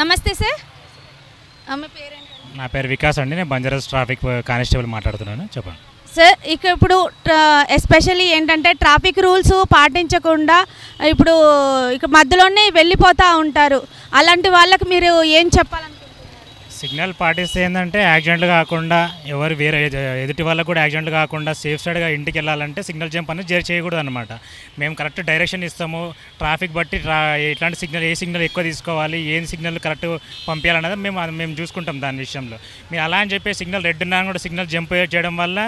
నమస్తే సార్. మీ పేరేంటండి? నా పేరు వికాస్ అండి. నేను బంజారాస్ ట్రాఫిక్ కానిస్టేబుల్ మాట్లాడుతున్నాను. చెప్పండి సార్. ఇప్పుడు ఎస్పెషల్లీ ఏంటంటే ట్రాఫిక్ రూల్స్ పాటించకుండా ఇప్పుడు మధ్యలోనే వెళ్ళిపోతూ ఉంటారు. అలాంటి వాళ్ళకి మీరు ఏం చెప్పాలనుకుంటున్నారు? సిగ్నల్ పాటిస్తే ఏంటంటే యాక్సిడెంట్లు కాకుండా ఎవరు వేరే ఎదుటి వాళ్ళకు కూడా యాక్సిడెంట్లు కాకుండా సేఫ్ సైడ్గా ఇంటికి వెళ్ళాలంటే సిగ్నల్ జంప్ అనేది చేయకూడదు అనమాట. మేము కరెక్ట్ డైరెక్షన్ ఇస్తాము. ట్రాఫిక్ బట్టి ఇట్లాంటి సిగ్నల్ ఏ సిగ్నల్ ఎక్కువ తీసుకోవాలి, ఏం సిగ్నల్ కరెక్ట్ పంపించాలనేది మేము చూసుకుంటాం దాని విషయంలో. మీరు అలా అని చెప్పి సిగ్నల్ రెడ్ ఉన్నా కూడా సిగ్నల్ జంప్ చేయడం వల్ల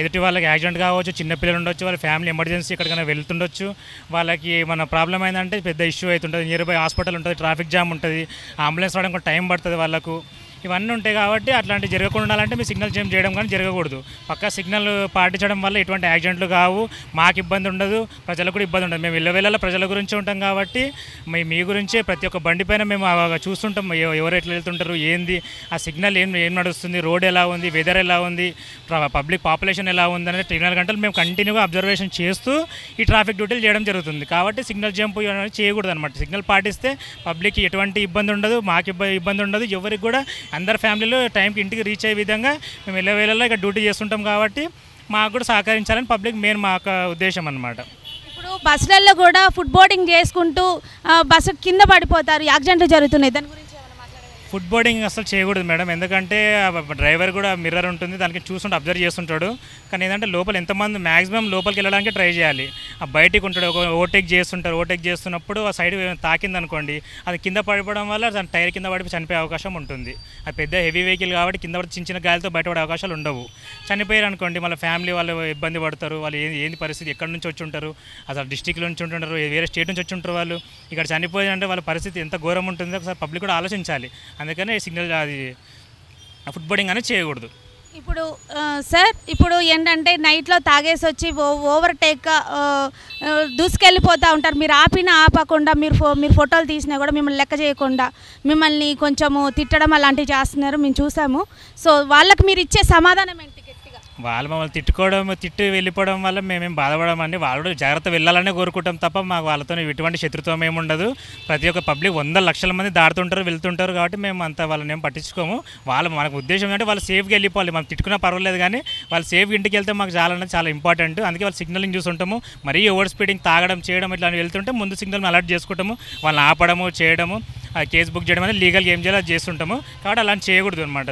ఎదుటి వాళ్ళకి యాక్సిడెంట్ కావచ్చు, చిన్నపిల్లలు ఉండొచ్చు, వాళ్ళ ఫ్యామిలీ ఎమర్జెన్సీ ఎక్కడికైనా వెళ్తుండొచ్చు. వాళ్ళకి మన ప్రాబ్లం ఏంటంటే పెద్ద ఇష్యూ అవుతుంటుంది. నియర్ బై హాస్పిటల్ ఉంటుంది, ట్రాఫిక్ జామ్ ఉంటుంది, అంబులెన్స్ రావడానికి టైం పడుతుంది వాళ్ళకు. ఇవన్నీ ఉంటాయి కాబట్టి అట్లాంటివి జరగకుండా ఉండాలంటే మీ సిగ్నల్ జంప్ చేయడం కానీ జరగకూడదు. పక్కా సిగ్నల్ పాటించడం వల్ల ఎటువంటి యాక్సిడెంట్లు కావు, మాకు ఇబ్బంది ఉండదు, ప్రజలకు కూడా ఇబ్బంది ఉండదు. మేము వెళ్ళవేళ ప్రజల గురించి ఉంటాం కాబట్టి మీ గురించే ప్రతి ఒక్క బండి పైన మేము చూస్తుంటాం, ఎవరు ఎట్లా వెళ్తుంటారు, ఏంది ఆ సిగ్నల్ ఏం నడుస్తుంది, రోడ్ ఎలా ఉంది, వెదర్ ఎలా ఉంది, పబ్లిక్ పాపులేషన్ ఎలా ఉంది అనేది 24 గంటలు మేము కంటిన్యూగా అబ్జర్వేషన్ చేస్తూ ఈ ట్రాఫిక్ డ్యూటీలు చేయడం జరుగుతుంది. కాబట్టి సిగ్నల్ జంప్ అనేది చేయకూడదు అనమాట. సిగ్నల్ పాటిస్తే పబ్లిక్కి ఎటువంటి ఇబ్బంది ఉండదు, మాకు ఇబ్బంది ఉండదు, ఎవరికి కూడా అందరి ఫ్యామిలీలో టైంకి ఇంటికి రీచ్ అయ్యే విధంగా మేము వెళ్ళవేళలో ఇక్కడ డ్యూటీ చేస్తుంటాం. కాబట్టి మాకు కూడా సహకరించాలని పబ్లిక్ మెయిన్ మా ఉద్దేశం అనమాట. ఇప్పుడు బస్సులలో కూడా ఫుడ్ బోర్డింగ్ చేసుకుంటూ బస్సు కింద పడిపోతారు, యాక్సిడెంట్లు జరుగుతున్నాయి. దాని గురించి ఫుడ్ బోర్డింగ్ అసలు చేయకూడదు మేడం. ఎందుకంటే డ్రైవర్ కూడా మిర్రర్ ఉంటుంది, దానికి చూస్తుంటే అబ్జర్వ్ చేస్తుంటాడు. కానీ ఏంటంటే లోపల ఎంతమంది మ్యాక్సిమం లోపలికి వెళ్ళడానికి ట్రై చేయాలి. ఆ బయటికి ఉంటాడు, ఓవర్టేక్ చేస్తుంటారు. ఓవర్టేక్ చేస్తున్నప్పుడు ఆ సైడ్ తాకింది అనుకోండి, అది కింద పడిపోవడం వల్ల దాని టైర్ కింద పడిపోయి చనిపోయే అవకాశం ఉంటుంది. అది పెద్ద హెవీ వెహికల్ కాబట్టి కింద పడి చిన్న గాలితో బయటపడే అవకాశాలు ఉండవు. చనిపోయారు అనుకోండి, మళ్ళీ ఫ్యామిలీ వాళ్ళు ఇబ్బంది పడతారు. వాళ్ళు ఏంది పరిస్థితి, ఎక్కడి నుంచి వచ్చి ఉంటారు, అసలు డిస్టిక్ నుంచి ఉంటుంటారు, వేరే స్టేట్ నుంచి వచ్చి ఉంటారు. వాళ్ళు ఇక్కడ చనిపోయారంటే వాళ్ళ పరిస్థితి ఎంత ఘోరం ఉంటుందో ఒకసారి పబ్లిక్ కూడా ఆలోచించాలి. అందుకనే సిగ్నల్ అది ఫుడ్ బోర్డింగ్ అనేది చేయకూడదు. ఇప్పుడు సార్, ఇప్పుడు ఏంటంటే నైట్లో తాగేసి వచ్చి ఓవర్టేక్ దూసుకెళ్ళిపోతూ ఉంటారు. మీరు ఆపకుండా మీరు ఫోటోలు తీసినా కూడా మిమ్మల్ని లెక్క చేయకుండా మిమ్మల్ని కొంచెము తిట్టడం అలాంటివి చేస్తున్నారు, మేము చూసాము. సో వాళ్ళకి మీరు ఇచ్చే సమాధానం ఏంటి? వాళ్ళు మమ్మల్ని తిట్టి వెళ్ళిపోవడం వల్ల మేమేం బాధపడమండి. వాళ్ళు జాగ్రత్త వెళ్ళాలనే కోరుకుంటాం తప్ప మాకు వాళ్ళతో ఎటువంటి శత్రుత్వం ఏమి ఉండదు. ప్రతి ఒక్క పబ్లిక్ 100 లక్షల మంది దాడుతుంటారు, వెళ్తుంటారు. కాబట్టి మేము అంతా వాళ్ళని ఏం పట్టించుకోము. మనకు ఉద్దేశం ఏంటంటే వాళ్ళు సేఫ్గా వెళ్ళిపోవాలి. మనం తిట్టుకున్నా పర్వాలేదు, కానీ వాళ్ళు సేఫ్గా ఇంటికి వెళ్తే మాకు చాలా ఇంపార్టెంట్. అందుకే వాళ్ళు సిగ్నలింగ్ చూస్తుంటాము. మరీ ఓవర్ స్పీడింగ్ తాగడం చేయడం ఇట్లా వెళ్తుంటే ముందు సిగ్నల్ అలర్ట్ చేసుకుంటాము. వాళ్ళని ఆపడము చేయడము, కేసు బుక్ చేయడం అనేది లీగల్ ఏం చేయాలో అది చేస్తుంటాము. కాబట్టి అలాంటి చేయకూడదు అనమాట.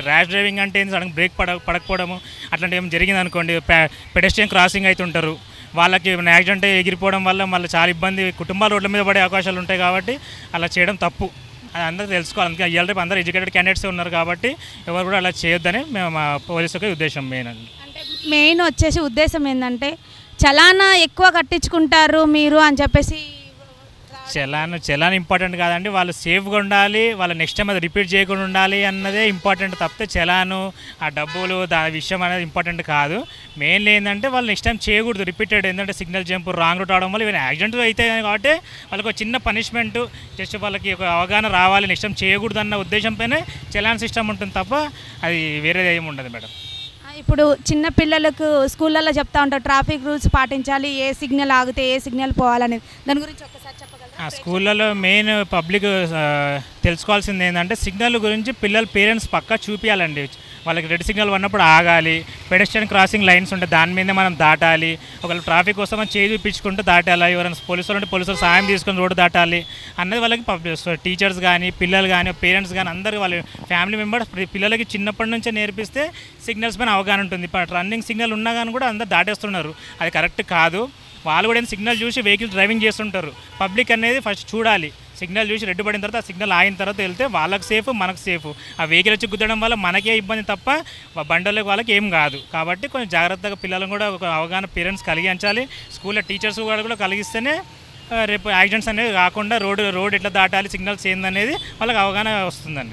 ర్యాష్ డ్రైవింగ్ అంటే సడన్ బ్రేక్ పడకపోవడము అట్లాంటి ఏం జరిగింది అనుకోండి, పెడెస్ట్రియన్ క్రాసింగ్ అవుతుంటారు, వాళ్ళకి యాక్సిడెంట్ ఎగిరిపోవడం వల్ల మళ్ళీ చాలా ఇబ్బంది, కుటుంబాలు రోడ్ల మీద పడే అవకాశాలు ఉంటాయి. కాబట్టి అలా చేయడం తప్పు, అది అందరూ తెలుసుకోవాలి. అందుకే ఇవాళ రేపు అందరూ ఎడ్యుకేటెడ్ క్యాండిడేట్సే ఉన్నారు కాబట్టి ఎవరు కూడా అలా చేయొద్దని మేము మా పోలీసులకి ఉద్దేశం మెయిన్ అండి. అంటే మెయిన్ వచ్చేసి ఉద్దేశం ఏంటంటే చలానా ఎక్కువ కట్టించుకుంటారు మీరు అని చెప్పేసి. చలాన్ ఇంపార్టెంట్ కాదండి. వాళ్ళు సేఫ్గా ఉండాలి, వాళ్ళు నెక్స్ట్ టైం అది రిపీట్ చేయకుండా ఉండాలి అన్నదే ఇంపార్టెంట్ తప్పితే చలాను ఆ డబ్బులు దాని విషయం అనేది ఇంపార్టెంట్ కాదు. మెయిన్లీ ఏంటంటే వాళ్ళు నెక్స్ట్ టైం చేయకూడదు రిపీటెడ్. ఏంటంటే సిగ్నల్ జంప్ రాంగ్ రూట్ అవడం వల్ల ఇవన్నీ యాక్సిడెంట్ అయితే కాబట్టి వాళ్ళకి ఒక చిన్న పనిష్మెంట్, జస్ట్ వాళ్ళకి ఒక అవగాహన రావాలి, నెక్స్ట్ టైం చేయకూడదు అన్న ఉద్దేశంపైనే చలాన్ సిస్టమ్ ఉంటుంది తప్ప అది వేరేది ఏమి ఉండదు మేడం. ఇప్పుడు చిన్న పిల్లలకు స్కూళ్ళల్లో చెప్తా ఉంటారు ట్రాఫిక్ రూల్స్ పాటించాలి, ఏ సిగ్నల్ ఆగితే ఏ సిగ్నల్ పోవాలనేది. దాని గురించి ఒక్కసారి చెప్పగలరా? స్కూళ్ళలో మెయిన్ పబ్లిక్ తెలుసుకోవాల్సింది ఏంటంటే సిగ్నల్ గురించి పేరెంట్స్ పక్కా చూపించాలండి. వాళ్ళకి రెడ్ సిగ్నల్ ఉన్నప్పుడు ఆగాలి, పెడెస్ట్రియన్ క్రాసింగ్ లైన్స్ ఉంటే దాని మీదే మనం దాటాలి. ఒకవేళ ట్రాఫిక్ కోసం మనం చేయి చూపించుకుంటూ దాటాలి, ఎవరైనా పోలీసులు ఉంటే పోలీసులు సాయం తీసుకొని రోడ్డు దాటాలి అన్నది వాళ్ళకి టీచర్స్ కానీ పిల్లలు కానీ పేరెంట్స్ కానీ అందరూ వాళ్ళ ఫ్యామిలీ మెంబర్స్ పిల్లలకి చిన్నప్పటి నుంచే నేర్పిస్తే సిగ్నల్స్ పైన అవగాహన ఉంటుంది. ఇప్పుడు రన్నింగ్ సిగ్నల్ ఉన్నా కానీ కూడా అందరూ దాటేస్తున్నారు, అది కరెక్ట్ కాదు. వాళ్ళు కూడా సిగ్నల్ చూసి వెహికల్ డ్రైవింగ్ చేస్తుంటారు. పబ్లిక్ అనేది ఫస్ట్ చూడాలి, సిగ్నల్ చూసి రెడ్ పడిన తర్వాత ఆ సిగ్నల్ ఆగిన తర్వాత వెళ్తే వాళ్ళకి సేఫ్, మనకు సేఫ్. ఆ వెహికల్ వచ్చి గుద్దడం వల్ల మనకే ఇబ్బంది తప్ప బండలకు వాళ్ళకి ఏం కాదు. కాబట్టి కొంచెం జాగ్రత్తగా పిల్లలను కూడా ఒక అవగాహన పేరెంట్స్ కలిగించాలి. స్కూల్లో టీచర్స్ కూడా కలిగిస్తేనే రేపు యాక్సిడెంట్స్ అనేవి కాకుండా రోడ్ ఎట్లా దాటాలి, సిగ్నల్స్ ఏందనేది వాళ్ళకి అవగాహన వస్తుందండి.